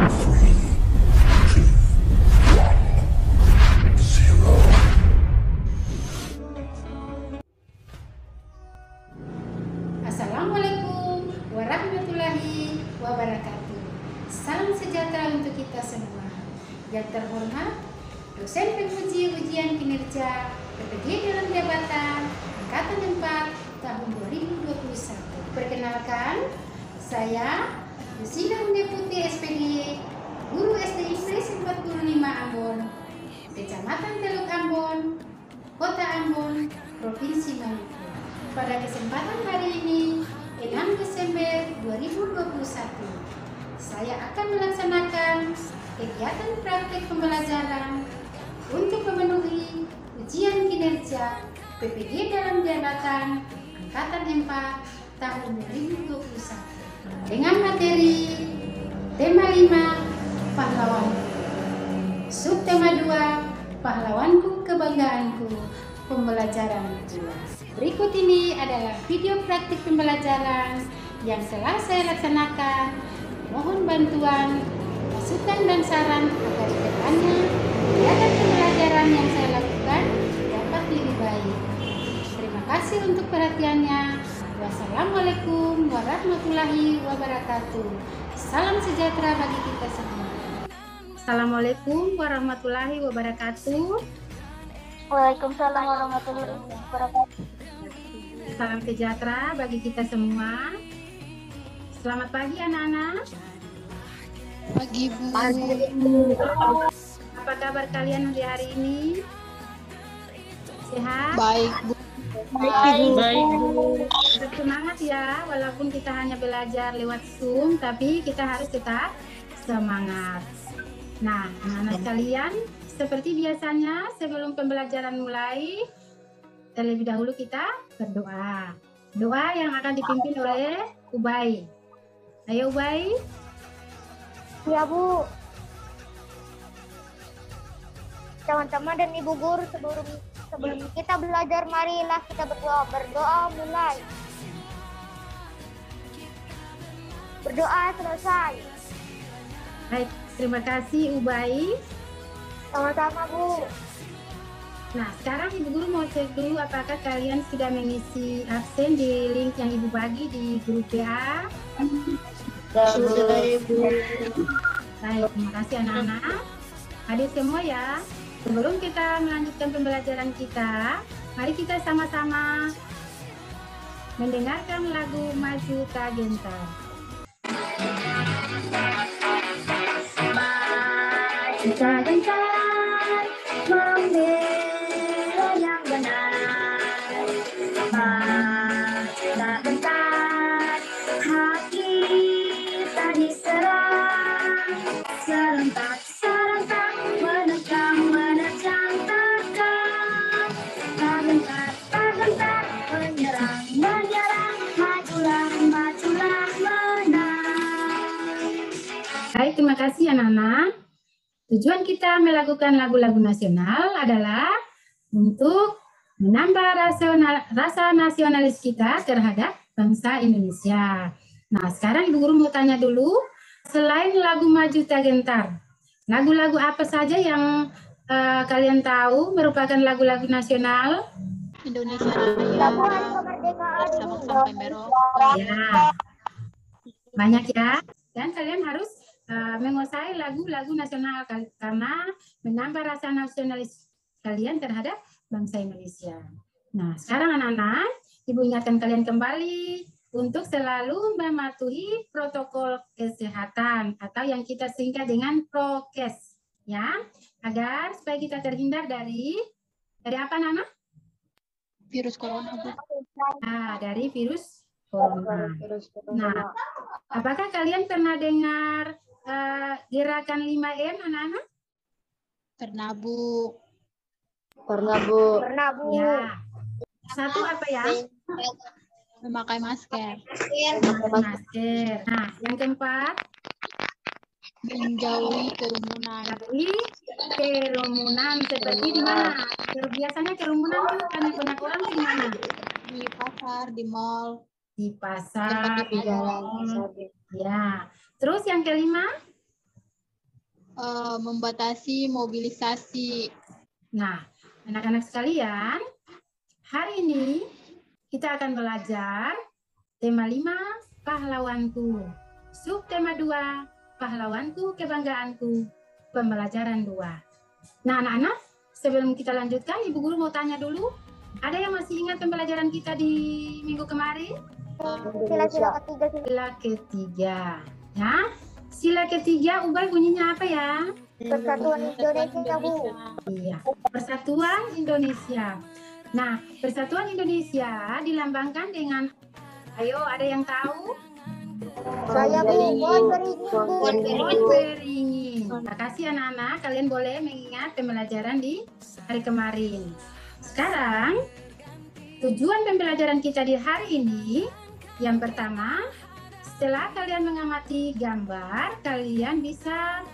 Assalamualaikum warahmatullahi wabarakatuh. Salam sejahtera untuk kita semua. Yang terhormat, dosen penguji ujian kinerja PPG dalam jabatan Angkatan 4 tahun 2021. Perkenalkan, saya Yusina Deputi SPDY, Guru SD Inggris 45 Ambon, Kecamatan Teluk Ambon, Kota Ambon, Provinsi Maluku. Pada kesempatan hari ini, 6 Desember 2021, saya akan melaksanakan kegiatan praktik pembelajaran untuk memenuhi ujian kinerja PPG dalam jabatan Angkatan 4 tahun 2021 dengan materi tema 5 pahlawanku, subtema 2 pahlawanku kebanggaanku, pembelajaran 2. Berikut ini adalah video praktik pembelajaran yang telah saya laksanakan. Mohon bantuan, masukan dan saran agar ke depannya kegiatan pembelajaran yang saya lakukan dapat lebih baik. Terima kasih untuk perhatiannya. Wassalamualaikum warahmatullahi wabarakatuh. Salam sejahtera bagi kita semua. Assalamualaikum warahmatullahi wabarakatuh. Waalaikumsalam warahmatullahi wabarakatuh. Salam sejahtera bagi kita semua. Selamat pagi anak-anak. Pagi Bu. Apa kabar kalian di hari ini? Sehat? Baik Bu. Baik, Bu. Tetap semangat ya, walaupun kita hanya belajar lewat Zoom, tapi kita harus tetap semangat. Nah, anak-anak sekalian, seperti biasanya sebelum pembelajaran mulai, terlebih dahulu kita berdoa. Doa yang akan dipimpin oleh Ubay. Ayo Ubay. Ya Bu. Teman-teman dan Ibu Guru, sebelum kita belajar, marilah kita berdoa. Berdoa mulai. Berdoa selesai. Baik, terima kasih Ubay. Sama-sama Bu. Nah, sekarang Ibu Guru mau cek dulu apakah kalian sudah mengisi absen di link yang Ibu bagi di grup WA. Sudah Ibu. Baik, terima kasih anak-anak. Hadir semua ya. Sebelum kita melanjutkan pembelajaran kita, mari kita sama-sama mendengarkan lagu Maju Tak Gentar. Maju tak gentar, membela yang benar. Maju tak gentar, hak kita diserang. Serentak menerjang tekan. Tak gentar, menyerang, majulah menang. Baik, terima kasih anak-anak. Tujuan kita melakukan lagu-lagu nasional adalah untuk menambah rasa nasionalis kita terhadap bangsa Indonesia. Nah, sekarang Ibu Guru mau tanya dulu, selain lagu Maju Tak Gentar, lagu-lagu apa saja yang kalian tahu merupakan lagu-lagu nasional? Indonesia Lagu Raya. Hari Kemerdekaan Sabang sampai Merauke. Ya, banyak ya. Dan kalian harus menguasai lagu-lagu nasional karena menambah rasa nasionalis kalian terhadap bangsa Indonesia. Nah, sekarang anak-anak, Ibu ingatkan kalian kembali untuk selalu mematuhi protokol kesehatan atau yang kita singkat dengan prokes, ya, agar supaya kita terhindar dari apa anak-anak? Virus corona Bu. Nah, dari virus corona. Nah, apakah kalian pernah dengar gerakan 5M anak-anak? Pernah Bu. Pernah Bu. Ya. Satu apa ya? Memakai masker. Masker. Nah, yang keempat, Menjauhi kerumunan. dari kerumunan seperti di mana? Biasanya kerumunan itu karena banyak orang di mana? Di pasar, di mall. Di pasar, Tempat di di jalan. mall. Ya. Terus yang kelima? Membatasi mobilisasi. Nah, anak-anak sekalian, hari ini kita akan belajar tema 5, pahlawanku. Subtema 2, pahlawanku, kebanggaanku. Pembelajaran 2. Nah, anak-anak, sebelum kita lanjutkan, Ibu Guru mau tanya dulu. Ada yang masih ingat pembelajaran kita di minggu kemarin? Sila-sila ketiga. Sila ketiga. Ya, sila ketiga, Ubay bunyinya apa ya? Persatuan Indonesia, Bu. Iya, Persatuan Indonesia. Nah, Persatuan Indonesia dilambangkan dengan, ayo ada yang tahu? Saya, Bu. Pohon beringin, Bu. Pohon beringin. Terima kasih anak-anak, kalian boleh mengingat pembelajaran di hari kemarin. Sekarang, tujuan pembelajaran kita di hari ini, yang pertama, setelah kalian mengamati gambar, kalian bisa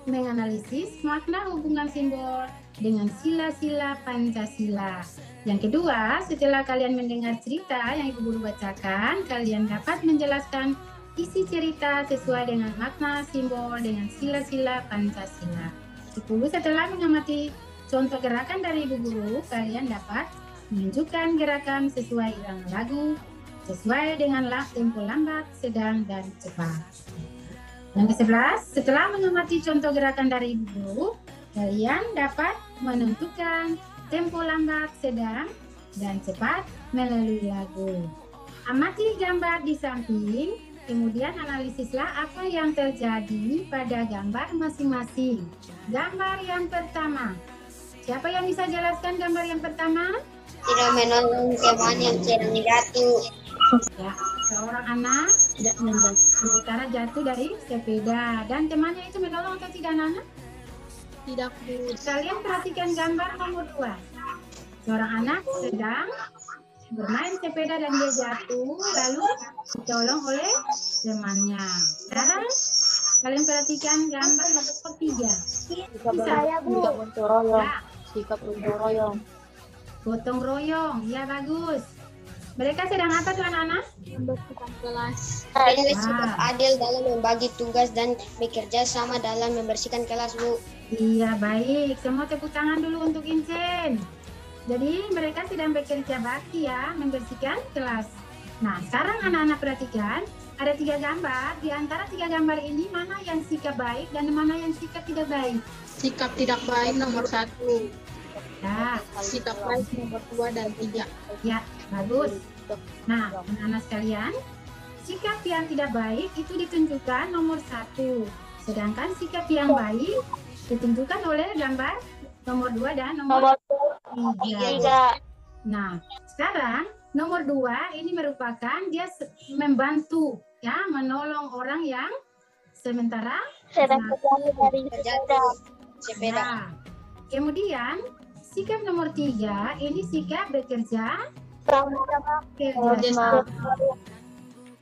menganalisis makna hubungan simbol dengan sila-sila Pancasila. Yang kedua, setelah kalian mendengar cerita yang Ibu Guru bacakan, kalian dapat menjelaskan isi cerita sesuai dengan makna simbol dengan sila-sila Pancasila. 10. Setelah mengamati contoh gerakan dari Ibu Guru, kalian dapat menunjukkan gerakan sesuai irama lagu, sesuai dengan tempo lambat, sedang, dan cepat. Yang ke-11, setelah mengamati contoh gerakan dari Ibu Guru, kalian dapat menentukan tempo lambat, sedang, dan cepat melalui lagu. Amati gambar di samping, kemudian analisislah apa yang terjadi pada gambar masing-masing. Gambar yang pertama, siapa yang bisa jelaskan gambar yang pertama? Tidak menolong teman yang sedang jatuh. Ya, seorang anak sementara jatuh dari sepeda dan temannya itu menolong atau tidak, anak? Tidak, Bu. Kalian perhatikan gambar nomor 2. Seorang anak sedang bermain sepeda dan dia jatuh, lalu ditolong oleh temannya. Sekarang kalian perhatikan gambar nomor 3. Saya, Bu. Sikap untuk royong. Gotong royong, ya bagus. Mereka sedang apa tuh anak-anak? Membersihkan kelas. Ini sikap adil dalam membagi tugas dan bekerja sama dalam membersihkan kelas, Bu. Iya, baik. Semua tepuk tangan dulu untuk Incen. Jadi mereka sedang bekerja bakti ya, membersihkan kelas. Nah, sekarang anak-anak perhatikan, ada 3 gambar. Di antara 3 gambar ini, mana yang sikap baik dan mana yang sikap tidak baik? Sikap tidak baik nomor 1. Ya, Sikap baik nomor 2 dan 3. ya, bagus. Nah, anak-anak sekalian, sikap yang tidak baik itu ditunjukkan nomor 1. Sedangkan sikap yang baik ditunjukkan oleh gambar nomor 2 dan nomor 3. Nah, sekarang nomor 2 ini merupakan dia membantu, ya, menolong orang yang sementara Sedang terjatuh dari Terjatuh sepeda. Ya. Kemudian sikap nomor 3 ini sikap bekerja kerjasama.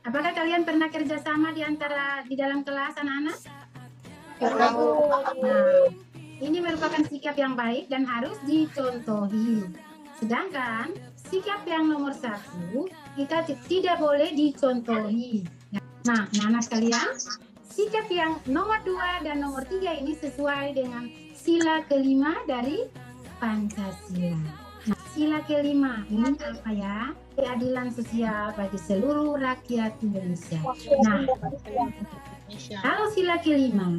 Apakah kalian pernah kerjasama di dalam kelas anak-anak? Pernah, Bu. Nah, ini merupakan sikap yang baik dan harus dicontohi. Sedangkan sikap yang nomor 1 kita tidak boleh dicontohi. Nah, anak-anak sekalian, sikap yang nomor 2 dan nomor 3 ini sesuai dengan sila kelima dari Pancasila. Nah, sila kelima ini apa ya? Keadilan sosial bagi seluruh rakyat Indonesia. Nah, kalau sila kelima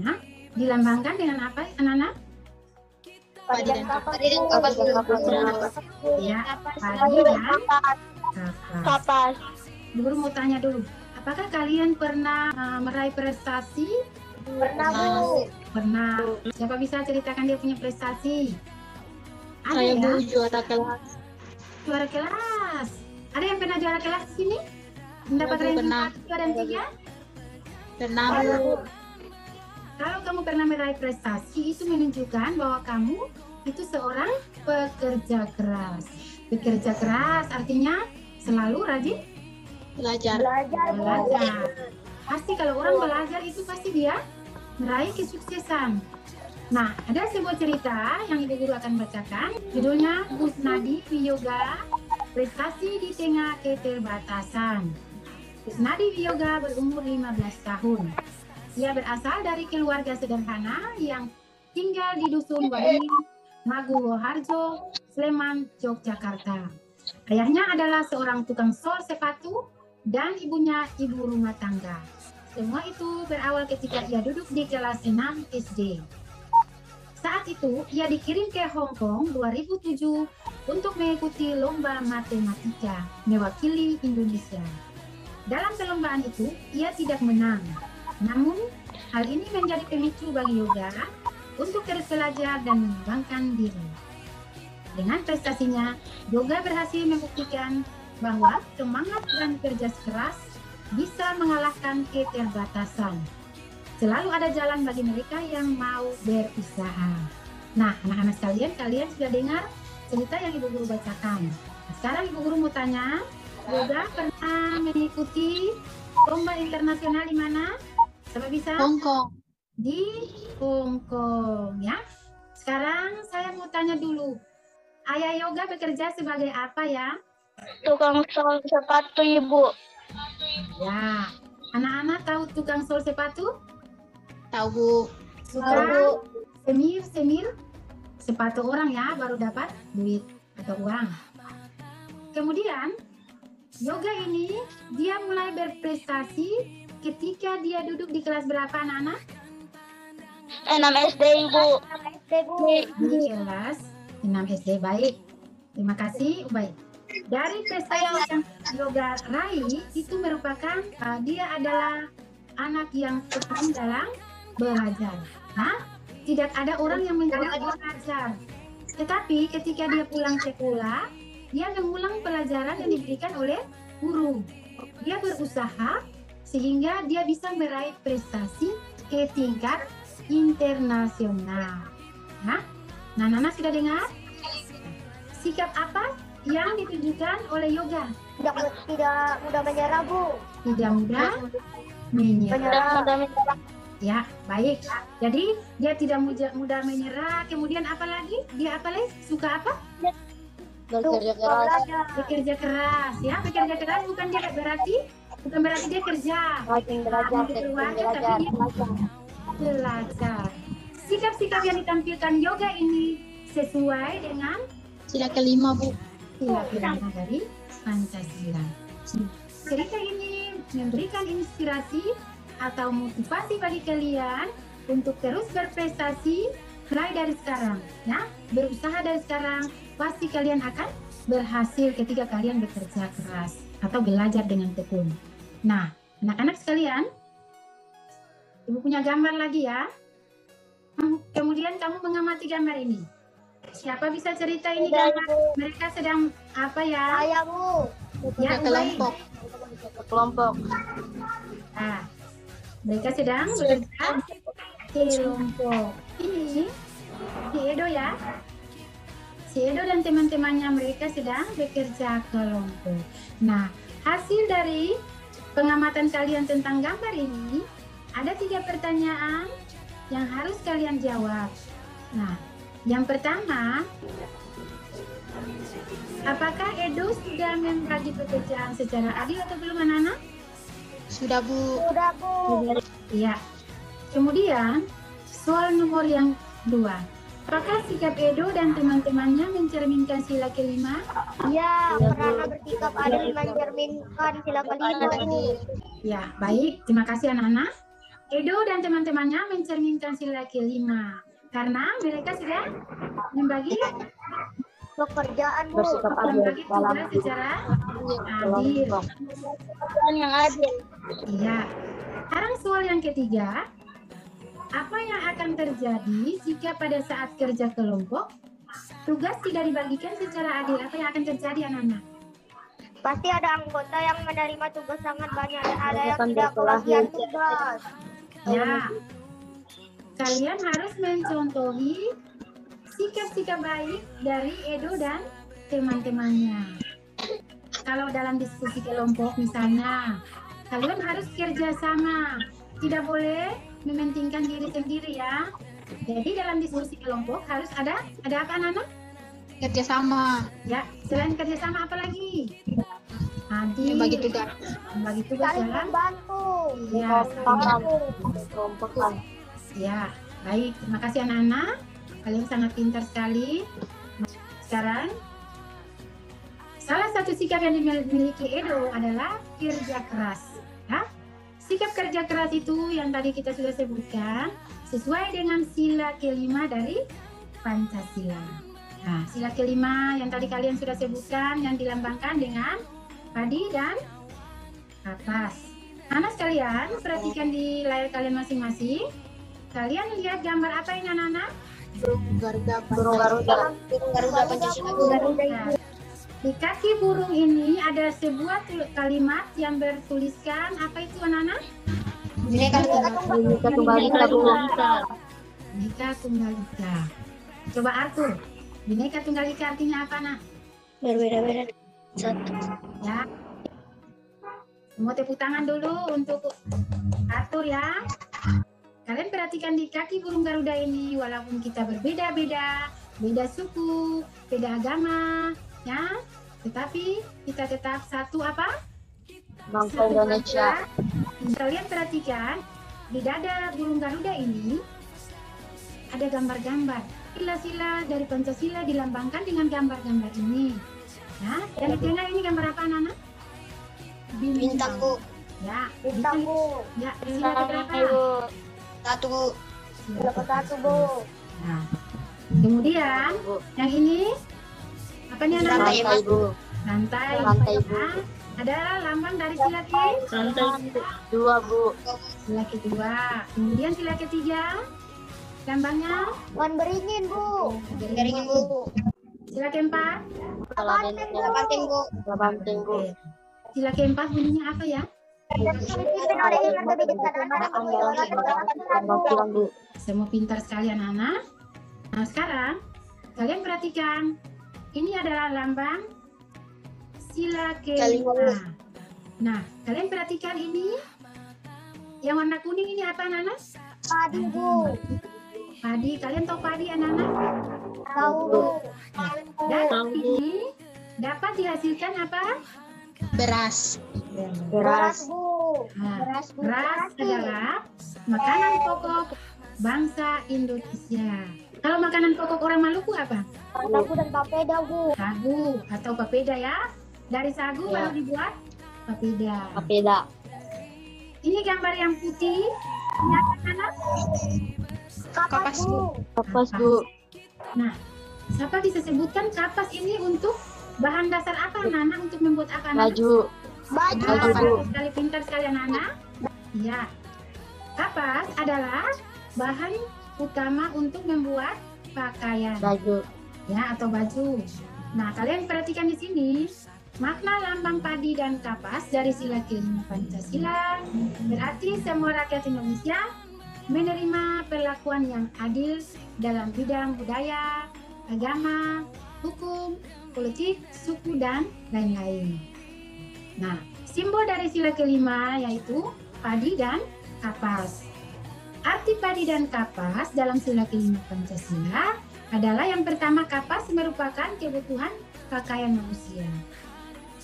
dilambangkan dengan apa, anak-anak? Padi dan kapas. Tadi dan kapas, Bu. Ya, padi dan kapas. Kapas. Guru mau tanya dulu, apakah kalian pernah meraih prestasi? Pernah, Bu. Pernah. Siapa bisa ceritakan dia punya prestasi? Ada Saya, ya? Bu, juara kelas. Juara kelas. Ada yang pernah juara kelas di sini? Mendapat Ya, Bu, ranking pernah. 1, 2, dan 3? Pernah, Bu. Kalau kamu pernah meraih prestasi, itu menunjukkan bahwa kamu itu seorang pekerja keras. Bekerja keras artinya selalu rajin Belajar. belajar. Pasti kalau orang belajar itu pasti dia meraih kesuksesan. Nah, ada sebuah cerita yang Ibu Guru akan bacakan. Judulnya Kusnadi Wiyoga, Prestasi di Tengah Keterbatasan. Kusnadi Wiyoga berumur 15 tahun. Ia berasal dari keluarga sederhana yang tinggal di Dusun Wading, Maguwo Harjo, Sleman, Yogyakarta. Ayahnya adalah seorang tukang sol sepatu dan ibunya ibu rumah tangga. Semua itu berawal ketika ia duduk di kelas 6 SD. Saat itu, ia dikirim ke Hong Kong 2007 untuk mengikuti lomba matematika mewakili Indonesia. Dalam perlombaan itu, ia tidak menang. Namun, hal ini menjadi pemicu bagi Yoga untuk terus belajar dan mengembangkan diri. Dengan prestasinya, Yoga berhasil membuktikan bahwa semangat dan kerja keras bisa mengalahkan keterbatasan. Selalu ada jalan bagi mereka yang mau berusaha. Nah, anak-anak sekalian, kalian sudah dengar cerita yang Ibu Guru bacakan. Nah, sekarang Ibu Guru mau tanya, Yoga pernah mengikuti lomba internasional di mana? Siapa bisa? Hong Kong. Di Hong Kong, ya. Sekarang saya mau tanya dulu, Ayah Yoga bekerja sebagai apa ya? Tukang sol sepatu, Ibu. Ya, anak-anak tahu tukang sol sepatu? Tahu, Bu. Suka semir sepatu orang ya, baru dapat duit atau uang. Kemudian Yoga ini dia mulai berprestasi ketika dia duduk di kelas berapa anak-anak? 6 SD, Ibu. 6 SD, Bu. Di kelas 6 SD. Baik, terima kasih Ubay. Dari prestasi yang Yoga raih itu merupakan dia adalah anak yang tekun dalam belajar. Nah, tidak ada orang yang menjadi belajar. Tetapi ketika dia pulang sekolah, dia mengulang pelajaran yang diberikan oleh guru. Dia berusaha sehingga dia bisa meraih prestasi ke tingkat internasional. Nah, Nana sudah dengar? Sikap apa yang ditunjukkan oleh Yoga? Tidak mudah menyerah, Bu. Tidak mudah menyerah. Ya, baik. Jadi dia tidak mudah menyerah. Kemudian apa lagi? Dia apa lagi? Suka apa? Bekerja keras. Bekerja keras. Ya, bekerja keras bukan berarti dia kerja. Tapi dia belajar. Sikap-sikap yang ditampilkan Yoga ini sesuai dengan Sila kelima, Bu. sila kelima dari Pancasila. Cerita ini memberikan inspirasi atau motivasi bagi kalian untuk terus berprestasi mulai dari sekarang, ya. Berusaha dari sekarang, pasti kalian akan berhasil ketika kalian bekerja keras atau belajar dengan tekun. Nah, anak-anak sekalian, Ibu punya gambar lagi ya. Kemudian kamu mengamati gambar ini. Siapa bisa cerita ini gambar? Mereka sedang apa ya? Saya, Bu. Ya, Kelompok. Kelompok. Nah, mereka sedang bekerja kelompok. Ini si Edo ya. Si Edo dan teman-temannya mereka sedang bekerja kelompok. Nah, hasil dari pengamatan kalian tentang gambar ini, ada 3 pertanyaan yang harus kalian jawab. Nah, yang pertama, apakah Edo sudah membagi pekerjaan secara adil atau belum anak-anak? Sudah, Bu. Sudah, Bu. Iya. Kemudian, soal nomor yang 2. Apakah sikap Edo dan teman-temannya mencerminkan sila kelima? Ya, karena bersikap adil mencerminkan sila kelima, Bu. Ya, baik. Terima kasih anak-anak. Edo dan teman-temannya mencerminkan sila kelima karena mereka sudah membagi Pekerjaan, Bu. tugas secara adil. Yang adil. Iya. Sekarang soal yang ketiga. Apa yang akan terjadi jika pada saat kerja kelompok tugas tidak dibagikan secara adil? Apa yang akan terjadi anak-anak? Pasti ada anggota yang menerima tugas sangat banyak dan ada yang tidak kebagian tugas. Ya, kalian harus mencontohi sikap-sikap baik dari Edo dan teman-temannya. Kalau dalam diskusi kelompok misalnya, kalian harus kerjasama, tidak boleh mementingkan diri sendiri ya. Jadi dalam diskusi kelompok harus ada apa anak-anak? Kerjasama. Ya, selain kerjasama apa lagi? adil, Membagi tugas. membagi tugas Saling dalam membantu. ya, ya, baik. Terima kasih anak-anak. Kalian sangat pintar sekali. Sekarang, salah satu sikap yang dimiliki Edo adalah kerja keras. Ya? Sikap kerja keras itu yang tadi kita sudah sebutkan sesuai dengan sila kelima dari Pancasila. Nah, sila kelima yang tadi kalian sudah sebutkan yang dilambangkan dengan padi dan kapas. Anak sekalian, perhatikan di layar kalian masing-masing. Kalian lihat gambar apa ini anak-anak? Burung Garuda Pancasila. Nah, di kaki burung ini ada sebuah kalimat yang bertuliskan apa itu anak-anak? Bineka Tunggal Ika. Bineka Tunggal Ika. Coba Arthur, Bineka Tunggal Ika artinya apa nak? Berbeda-beda. Satu. Ya. Semua tepuk tangan dulu untuk Arthur ya. Kalian perhatikan di kaki burung Garuda ini, walaupun kita berbeda-beda, beda suku, beda agama, ya, tetapi kita tetap satu apa? Bangsa Indonesia. Kalian perhatikan di dada burung Garuda ini ada gambar-gambar. Sila-sila dari Pancasila dilambangkan dengan gambar-gambar ini. Nah, yang di tengah ini gambar apa anak-anak? Bintang, Bu. Ya, Bintang, Bu. ya, sila keberapa? Satu, Bu. Satu, Bu. Nah, kemudian yang ini apa nih anak-anak? Rantai, Bu. Rantai. Rantai, Bu. Nah, ada lambang dari sila Dua, Bu. sila kedua. Kemudian sila ketiga, lambangnya Pohon beringin, Bu. Beringin, Bu. sila keempat. Banteng, Bu. Banteng, Bu. Oke. Sila keempat bunyinya apa ya? Dipimpin oleh yang kebijaksanaan. Semua pintar sekali anak-anak. Nah sekarang kalian perhatikan, ini adalah lambang sila kelima. Nah kalian perhatikan ini, yang warna kuning ini apa anak-anak? Padi, Bu. Padi, kalian tahu padi anak-anak? Tahu, Bu. Dan ini dapat dihasilkan apa? Beras. Beras, Bu. Nah, Beras, Bu. beras adalah makanan pokok bangsa Indonesia. Kalau makanan pokok orang Maluku apa? Sagu dan papeda, Bu. Sagu atau papeda ya. Dari sagu baru dibuat papeda. Papeda. Ini gambar yang putih. Ini apa anak? Kapas, Bu. Kapas, Bu. Nah, siapa bisa sebutkan kapas ini untuk bahan dasar apa anak-anak untuk membuat apa anak? Baju. Baju, Ah, Bu. bagus sekali, pintar sekali anak-anak. Ya, kapas adalah bahan utama untuk membuat pakaian, Baju. ya atau baju. Nah, kalian perhatikan di sini makna lambang padi dan kapas dari sila kelima Pancasila berarti semua rakyat Indonesia menerima perlakuan yang adil dalam bidang budaya, agama, hukum, politik, suku, dan lain-lain. Nah, simbol dari sila kelima yaitu padi dan kapas. Arti padi dan kapas dalam sila kelima Pancasila adalah yang pertama, kapas merupakan kebutuhan pakaian manusia.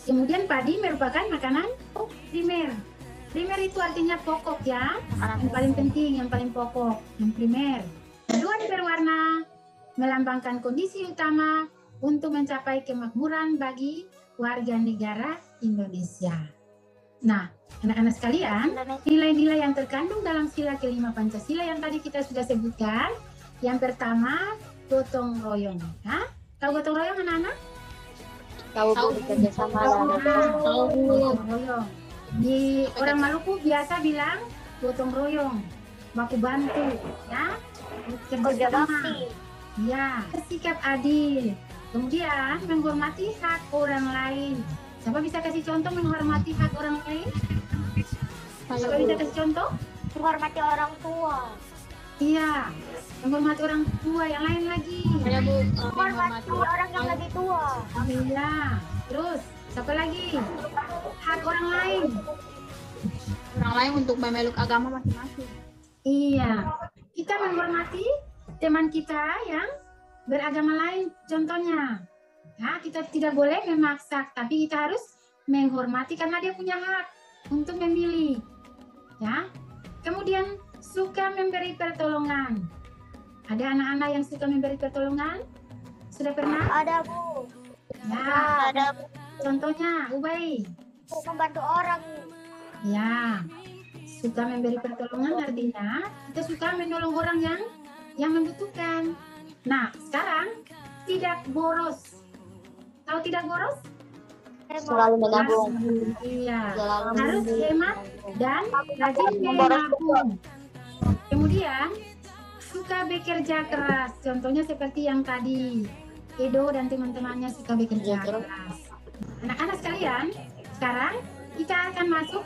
Kemudian padi merupakan makanan primer. Primer itu artinya pokok ya, yang paling penting, yang paling pokok, yang primer. Kedua berwarna melambangkan kondisi utama untuk mencapai kemakmuran bagi warga negara Indonesia. Nah, anak-anak sekalian, nilai-nilai yang terkandung dalam sila kelima Pancasila yang tadi kita sudah sebutkan, yang pertama gotong royong. Nah, tahu gotong royong anak-anak? Tahu, Bu. Bekerja sama dalam Gotong royong. Di orang Maluku biasa bilang gotong royong, baku bantu, ya, kerja sama, ya, sikap adil, kemudian menghormati hak orang lain. Siapa bisa kasih contoh menghormati hak orang lain? Siapa bisa kasih contoh? Menghormati orang tua. Iya, menghormati orang tua, yang lain lagi. Saya Bu, Menghormati orang yang lebih tua. Iya, terus siapa lagi? Hak orang lain. orang lain untuk memeluk agama masing-masing. Iya, kita menghormati teman kita yang beragama lain. Contohnya, ya, kita tidak boleh memaksa, tapi kita harus menghormati karena dia punya hak untuk memilih. Ya. Kemudian suka memberi pertolongan. Ada anak-anak yang suka memberi pertolongan? Sudah pernah? Ada, Bu. Ya. Ada, Bu. Contohnya, Ubay. Membantu orang. Ya. Suka memberi pertolongan artinya kita suka menolong orang yang membutuhkan. Nah, sekarang tidak boros. Tahu tidak boros? Selalu menabung. Iya. Selalu Harus hemat dan rajin menabung. Kemudian suka bekerja keras. Contohnya seperti yang tadi, Edo dan teman-temannya suka bekerja keras. Anak-anak sekalian, sekarang kita akan masuk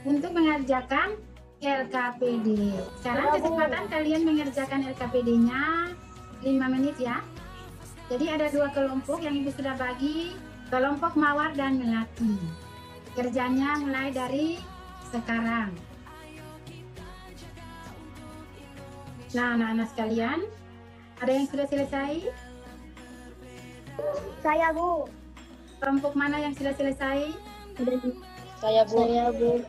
untuk mengerjakan LKPD. Sekarang kesempatan kalian mengerjakan LKPD-nya 5 menit ya. Jadi ada 2 kelompok yang Ibu sudah bagi, kelompok Mawar dan Melati. Kerjanya mulai dari sekarang. Nah, anak-anak sekalian, ada yang sudah selesai? Saya, Bu. Kelompok mana yang sudah selesai? Saya, Bu.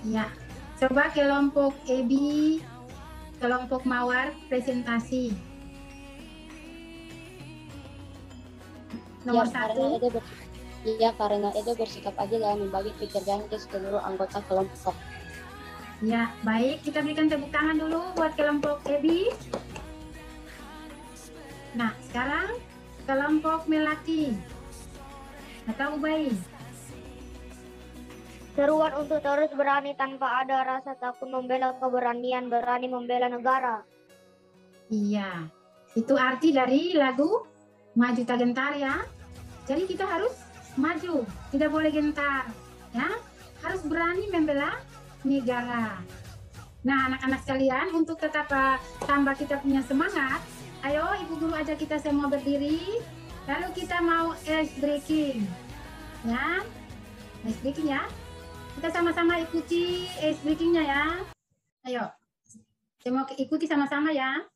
Ya. Coba kelompok Ebi, kelompok Mawar presentasi. Nomor 1. Karena Edo bersikap adil dalam membagi pekerjaan ke seluruh anggota kelompok. Ya, baik. Kita berikan tepuk tangan dulu buat kelompok Ebi. Nah, sekarang kelompok Melati atau Ubay. Seruan untuk terus berani tanpa ada rasa takut, membela keberanian, berani membela negara. Iya, itu arti dari lagu Maju Tak Gentar ya. Jadi kita harus maju, tidak boleh gentar, ya. Harus berani membela negara. Nah, anak-anak sekalian, untuk tetap tambah kita punya semangat, ayo Ibu Guru ajak kita semua berdiri, lalu kita mau ice breaking, ya. Ice breaking ya. Kita sama-sama ikuti ice breaking-nya ya. Ayo, semua ikuti sama-sama ya.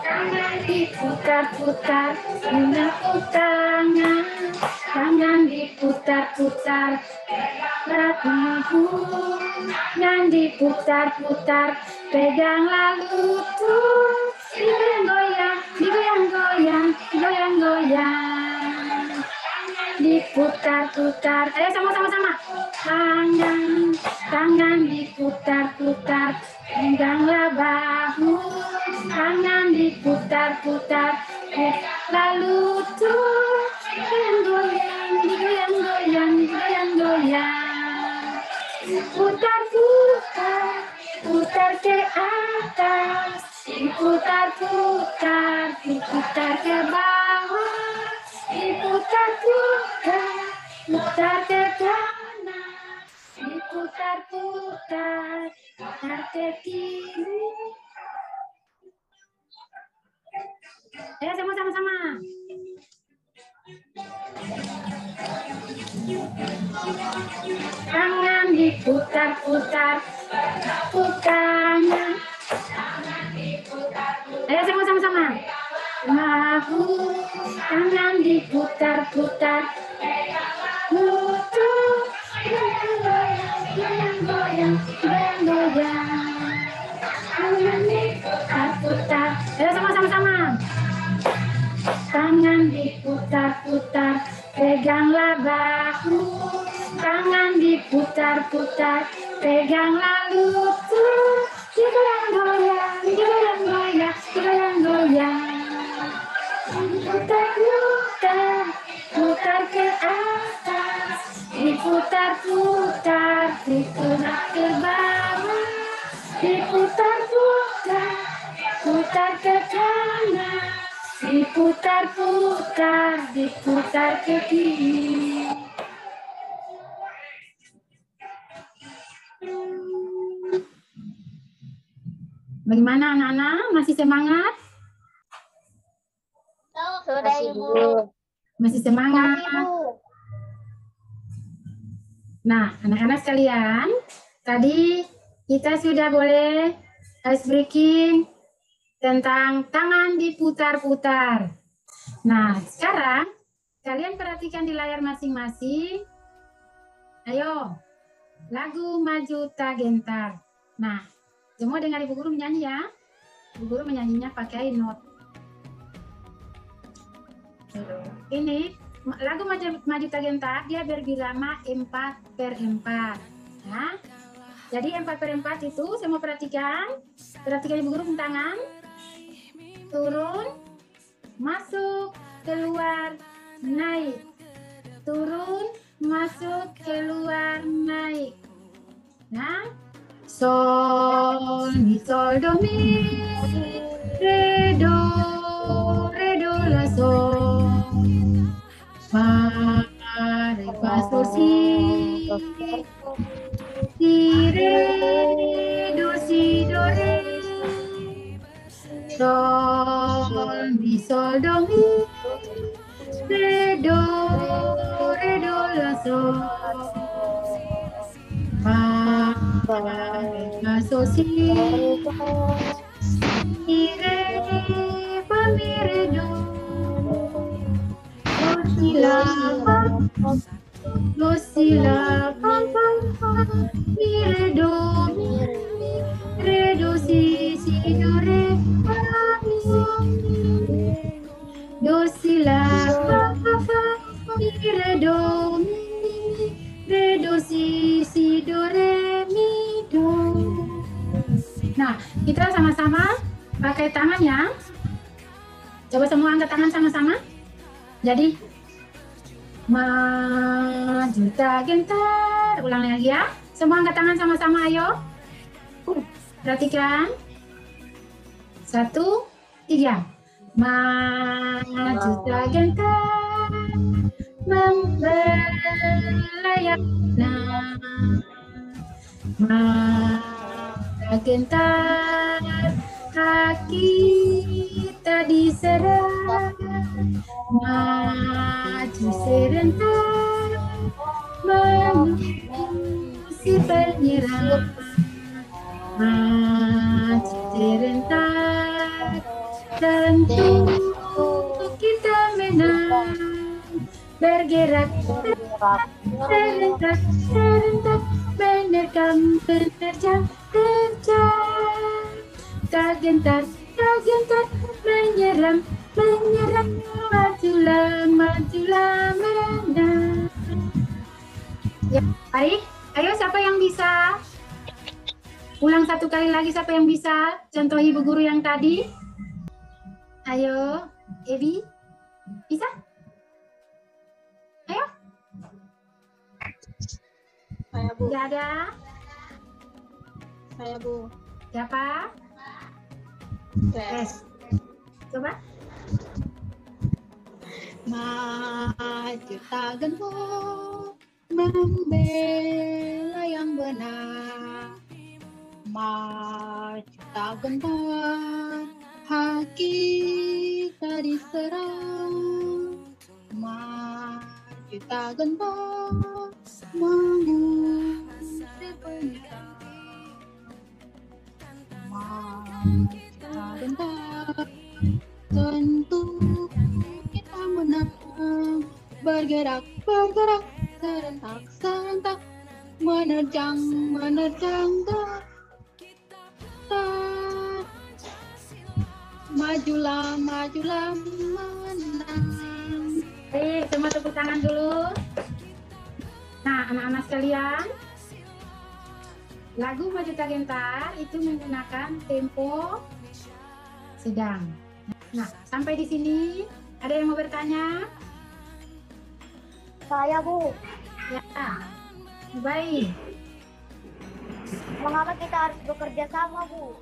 Tangan diputar-putar, menepuk tangan. Tangan diputar-putar, berat menabung. Tangan diputar-putar, pegang lalu tuh. Digoyang-goyang, digoyang-goyang, digoyang-goyang. Diputar-putar, ayo sama-sama. Tangan diputar-putar, peganglah bahu. Tangan diputar-putar, lalu tuh digoyang-goyang, digoyang-goyang, digoyang-goyang. Putar-putar, putar ke atas, diputar-putar, diputar ke bawah, diputar-putar, putar ke kanan, diputar-putar, putar ke kiri. Ayo sama-sama. Tangan diputar-putar, putarnya. Ayo sama-sama. Bahu, tangan diputar-putar, putar, goyang-goyang, goyang-goyang. Tangan diputar-putar, ayo sama-sama. Tangan diputar-putar, peganglah bahu. Tangan diputar-putar, peganglah lutut. Digoyang-goyang, digoyang-goyang, digoyang-goyang. Putar-putar, putar ke atas. Diputar-putar, diputar ke bawah. Diputar-putar, putar ke kanan. Diputar-putar, diputar ke kiri. Bagaimana anak-anak? Masih semangat? Sudah, Ibu. Masih semangat? Nah, anak-anak sekalian, tadi kita sudah boleh ice breaking tentang tangan diputar-putar. Nah, sekarang kalian perhatikan di layar masing-masing. Ayo, lagu Maju Tak Gentar. Nah, semua dengar Ibu Guru menyanyi ya. Ibu Guru menyanyinya pakai not. Ini lagu Maju Tak Gentar, dia berbirama 4/4. Ya. Jadi 4/4 itu semua perhatikan Ibu Guru tangan. Turun, masuk, keluar, naik. Turun, masuk, keluar, naik. Nah, sol, mi, sol, do, mi, re, do, la, sol, fa, re, fa, sol, si, re, do, si, do, re, sol, mi, sol, do, mi, re, do, la, sol, fa, re, fa, sol, si, re, fa, mi, re, do, si, la, fa, do, si, la, fa, mi, re, do, si, do, re, fa, mi, do, si, la, fa, mi, re, do, si, do, re, mi, do. Nah, kita sama-sama pakai tangan ya. Coba semua angkat tangan sama-sama. Jadi, maju tak gentar. Ulang lagi ya. Semua angkat tangan sama-sama, ayo. Perhatikan. 1, 3. Maju tak gentar, membelayar. Maju gentar, kaki tadi serang. Maju serentak, menuju si penyerang. Maju serentak, tentu kita menang. Bergerak serentak, menerkam, menerjang, terjang. Tak gentar, menyerang, majulah, menang. Ya, baik. Ayo, siapa yang bisa? Ulang 1 kali lagi, siapa yang bisa? Contoh Ibu Guru yang tadi. Ayo, Ebi, bisa? Ayo. Saya, Bu. Tidak ada? Saya, Bu. Siapa? Tes. Coba. Maju tak gentar, membela yang benar. Maju tak gentar, haki tak diserang. Maju tak gentar, mengusir penyerang. Maju tak gentar, tentu kita menang. Bergerak, serentak, menerjang, majulah, menang. Baik, semua tepuk tangan dulu. Nah, anak-anak sekalian, lagu Maju Tak Gentar itu menggunakan tempo sedang. Nah, sampai di sini ada yang mau bertanya? Saya, Bu. Ya, baik. Mengapa kita harus bekerja sama, Bu?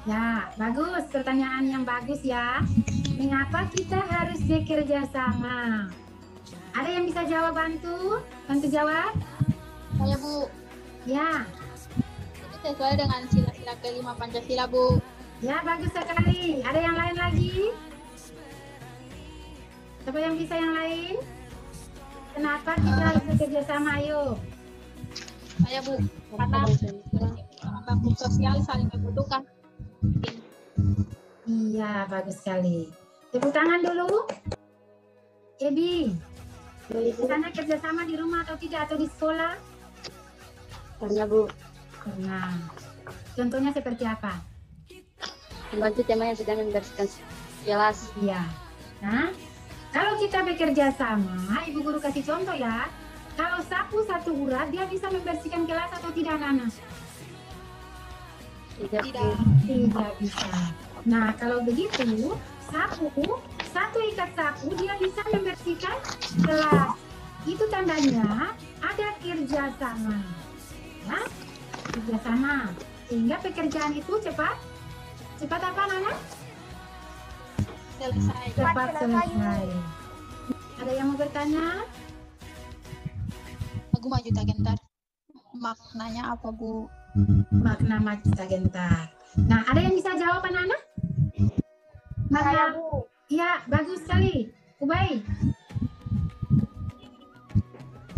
Ya, bagus. Pertanyaan yang bagus ya. Mengapa kita harus bekerja sama? Ada yang bisa jawab, bantu jawab? Saya, Bu. Ya, Itu sesuai dengan sila-sila ke-5 Pancasila, Bu. ya bagus sekali. Ada yang lain lagi? Siapa yang bisa yang lain? Kenapa kita harus bekerja sama? Ayo. Saya, Bu. Karena bakti sosial saling membutuhkan. Iya, bagus sekali. Tepuk tangan dulu. Ebi, misalnya kerjasama di rumah atau tidak, atau di sekolah? Pernah Bu, Pernah. Contohnya seperti apa? membantu teman yang sedang membersihkan kelas. Iya. Nah, kalau kita bekerja sama, Ibu Guru kasih contoh ya. Kalau sapu satu urat, dia bisa membersihkan kelas atau tidak, Nana? Tidak. Tidak bisa. Nah, kalau begitu, satu ikat sapu dia bisa membersihkan kelas. Itu tandanya ada kerjasama. Ya, kerjasama. Sehingga pekerjaan itu cepat apa, Nana? Selesai. Cepat selesai. Ada yang mau bertanya? Aku maju gentar. Maknanya apa Bu? Makna Macita Gentar. Nah, ada yang bisa jawab, Nana? Saya Makna, Bu. iya, bagus sekali. Ubay.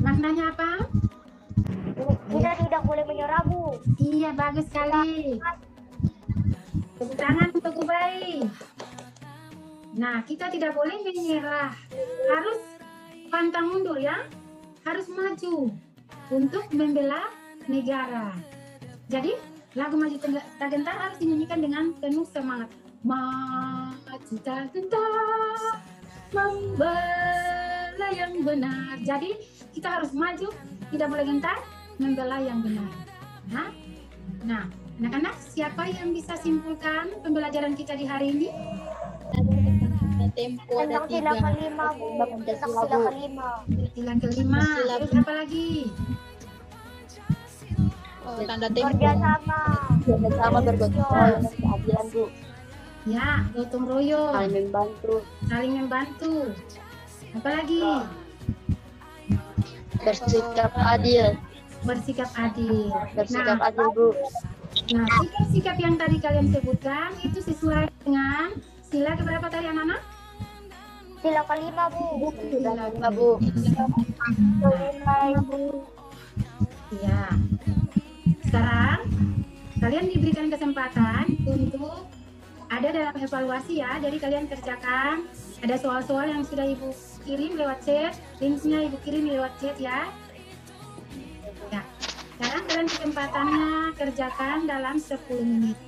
Maknanya apa? Kita tidak boleh menyerah Bu. Iya, bagus sekali. Tepuk tangan untuk Ubay. Nah, kita tidak boleh menyerah. Harus pantang mundur ya. Harus maju untuk membela negara. Jadi, lagu Maju Tak Gentar harus dinyanyikan dengan penuh semangat. Maju tak gentar, membela yang benar. Jadi, kita harus maju, tidak boleh gentar, membela yang benar. Nah, anak-anak, siapa yang bisa simpulkan pembelajaran kita di hari ini? Ada tempo, ada Tentang sila 3. kelima Bu. Tentang sila kelima. Sila kelima, terus apa lagi? Tanda tempo. Kerjasama. Kerjasama bergotong royong dan keadilan Bu. Ya, gotong royong, Saling membantu. saling membantu. Apa lagi? Bersikap adil. Bersikap adil. Bersikap Nah, adil Bu. sikap-sikap yang tadi kalian sebutkan itu sesuai dengan sila keberapa tadi, anak-anak? Sila kelima Bu. Sila Enggak Bu. Kelima Bu. Iya. Sekarang kalian diberikan kesempatan untuk ada dalam evaluasi ya. Jadi kalian kerjakan. Ada soal-soal yang sudah Ibu kirim lewat chat. Linknya Ibu kirim lewat chat ya. Ya. Sekarang kalian kesempatannya kerjakan dalam 10 menit.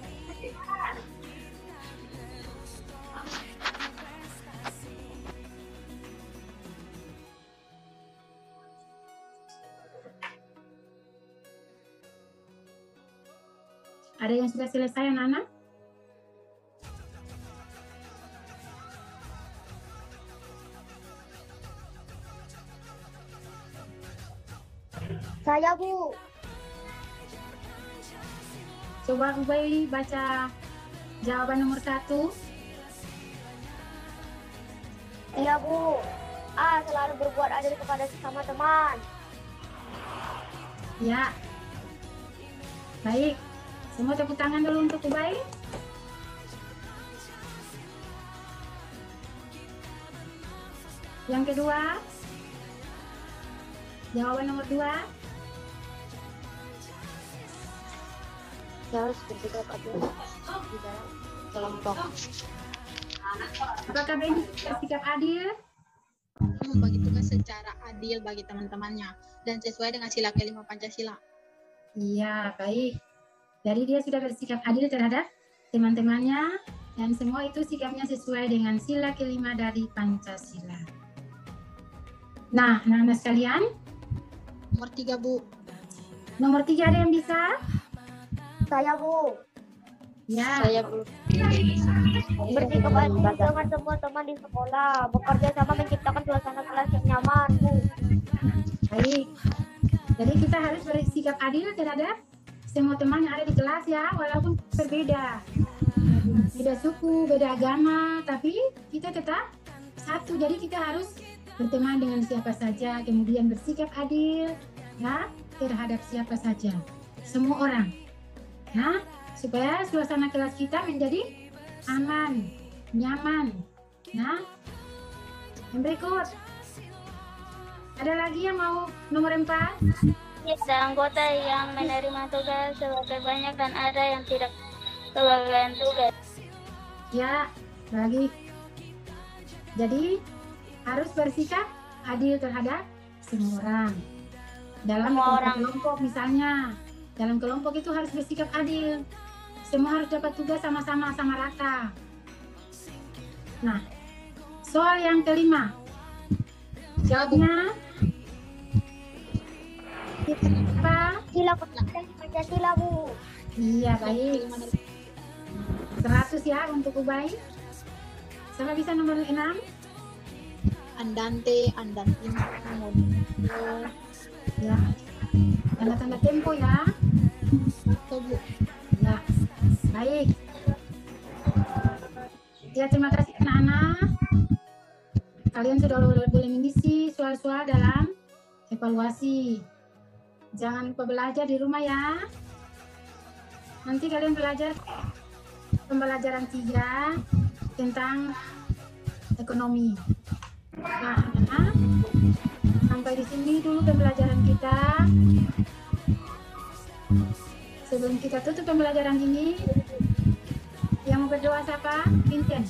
Ada yang sudah selesai, anak-anak? Saya Bu. Coba Ubay baca jawaban nomor 1. Iya Bu. A. Selalu berbuat adil kepada sesama teman. Ya. Baik. Semua tepuk tangan dulu untuk Ubay. Yang kedua. Jawaban nomor 2. Kita harus bersikap adil di dalam kelompok. Apakah Benny bersikap adil? Membagi tugas secara adil bagi teman-temannya dan sesuai dengan sila kelima Pancasila. Iya, baik. Jadi dia sudah bersikap adil terhadap teman-temannya dan semua itu sikapnya sesuai dengan sila kelima dari Pancasila. Nah, anak-anak sekalian, Nomor 3 Bu. nomor 3 ada yang bisa? Saya Bu. Ya, Saya Bu. Bersikap adil dengan semua teman di sekolah. Bekerja sama menciptakan suasana kelas yang nyaman Bu. baik. Jadi kita harus bersikap adil terhadap semua teman yang ada di kelas ya, walaupun berbeda. Beda suku, beda agama, tapi kita tetap satu. Jadi kita harus berteman dengan siapa saja, kemudian bersikap adil ya terhadap siapa saja, semua orang. Ya, supaya suasana kelas kita menjadi aman, nyaman. Nah, yang berikut. Ada lagi yang mau nomor 4? Ada anggota yang menerima tugas sebagai banyak dan ada yang tidak kebagian tugas. Ya, bagi. Jadi harus bersikap adil terhadap semua orang. Dalam kelompok misalnya, dalam kelompok itu harus bersikap adil. Semua harus dapat tugas sama-sama, sama rata. Nah, soal yang kelima. Jawabnya apa? Sila Pancasila, Bu. Iya, baik. 100 ya untuk Ubay. Sama bisa nomor 6. Andante. Ya. Tanda-tanda tempo ya. Bu. Ya. Baik. Ya, terima kasih anak-anak. Kalian sudah boleh mengisi soal-soal dalam evaluasi. Jangan lupa belajar di rumah ya. Nanti kalian belajar pembelajaran 3 tentang ekonomi. Nah, sampai di sini dulu pembelajaran kita. Sebelum kita tutup pembelajaran ini, yang mau berdoa siapa? Vincent.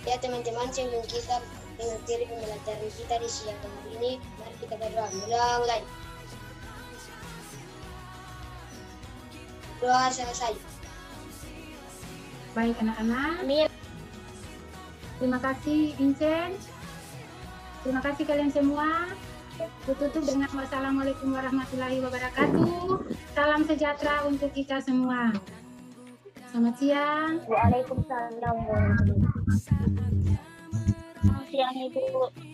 Ya teman-teman, sebelum kita mengakhiri pembelajaran kita di siang hari ini, mari kita berdoa. Mulai. Doa selesai. Baik anak-anak. Amin. Terima kasih Vincent. Terima kasih kalian semua. Tutup dengan wassalamualaikum warahmatullahi wabarakatuh. Salam sejahtera untuk kita semua. Selamat siang. Waalaikumsalam warahmatullahi wabarakatuh. Selamat siang, Ibu.